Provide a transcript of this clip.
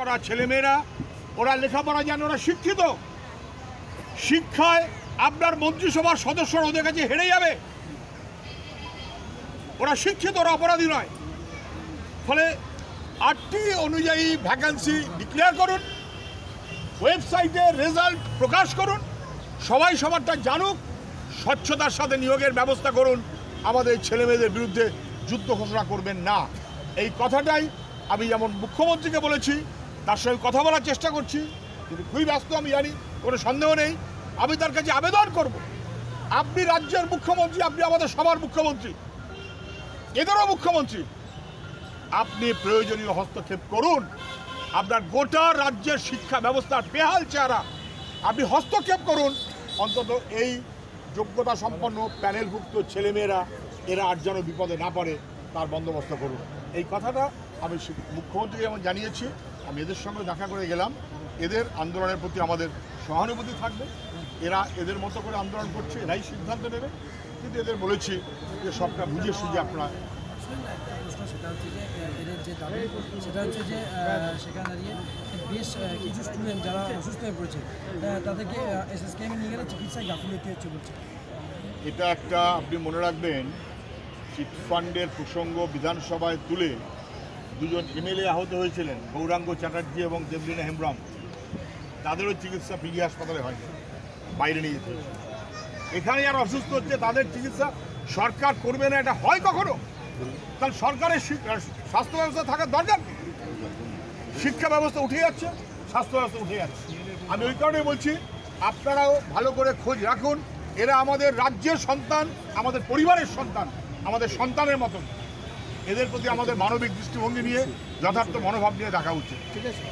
করা ছেলেমেয়েরা ওরা লেখাপড়া জানে, ওরা শিক্ষিত। শিক্ষায় আপনার মন্ত্রিসভার সদস্যরা ওদের কাছে হেরে যাবে। ওরা শিক্ষিত, ওরা অপরাধী নয়। ফলে 8টি অনুযায়ী ভ্যাকেন্সি ডিক্লেয়ার করুন, ওয়েবসাইটে রেজাল্ট প্রকাশ করুন, সবাই সবারটা জানুক, স্বচ্ছতার সাথে নিয়োগের ব্যবস্থা করুন। আমাদের ছেলেমেয়েদের বিরুদ্ধে যুদ্ধ ঘোষণা করবেন না, এই কথাটাই আমি যেমন মুখ্যমন্ত্রীকে বলেছি, তার সঙ্গে কথা বলার চেষ্টা করছি। কিন্তু খুবই ব্যস্ত, আমি জানি, কোনো সন্দেহ নেই। আমি তার কাছে আবেদন করব, আপনি রাজ্যের মুখ্যমন্ত্রী, আপনি আমাদের সবার মুখ্যমন্ত্রী, এদেরও মুখ্যমন্ত্রী, আপনি প্রয়োজনীয় হস্তক্ষেপ করুন। আপনার গোটা রাজ্যের শিক্ষা ব্যবস্থার বেহাল চেহারা, আপনি হস্তক্ষেপ করুন। অন্তত এই যোগ্যতা সম্পন্ন প্যানেলভুক্ত ছেলেমেয়েরা এরা আর যেন বিপদে না পড়ে, তার বন্দোবস্ত করুন। এই কথাটা আমি মুখ্যমন্ত্রীকে যেমন জানিয়েছি, আমি এদের সঙ্গে দেখা করে গেলাম। এদের আন্দোলনের প্রতি আমাদের সহানুভূতি থাকবে। এরা এদের মতো করে আন্দোলন করছে, এরাই সিদ্ধান্ত নেবে। কিন্তু এদের বলেছি যে সবটা বুঝে সুঝে আপনারা। একটা প্রশ্ন, সেটা হচ্ছে যে এদের যে দাবি, সেটা হচ্ছে যে সেখানে দাঁড়িয়ে বেশ কিছু স্টুডেন্ট যারা অসুস্থ হয়ে পড়েছে তাদেরকে এসএসকেএমে নিয়ে গেলে চিকিৎসায় গাফিলতি হচ্ছে বলছে। এটা একটা আপনি মনে রাখবেন, চিটফান্ডের প্রসঙ্গ বিধানসভায় তুলে দুজন এমএলএ আহত হয়েছিলেন, গৌরাঙ্গ চ্যাটার্জি এবং দেবলীনা হেমব্রম। তাদেরও চিকিৎসা পিজি হাসপাতালে হয়নি, বাইরে নিয়ে যেতে হয়েছে। এখানে যারা অসুস্থ হচ্ছে তাদের চিকিৎসা সরকার করবে না, এটা হয় কখনো? তাহলে সরকারের স্বাস্থ্য ব্যবস্থা থাকার দরকার কি? শিক্ষা ব্যবস্থা উঠে যাচ্ছে, স্বাস্থ্য ব্যবস্থা উঠে যাচ্ছে। আমি ওই কারণে বলছি, আপনারাও ভালো করে খোঁজ রাখুন। এরা আমাদের রাজ্যের সন্তান, আমাদের পরিবারের সন্তান, আমাদের সন্তানের মতন। এদের প্রতি আমাদের মানবিক দৃষ্টিভঙ্গি নিয়ে, যথার্থ মনোভাব নিয়ে দেখা উচিত। ঠিক আছে।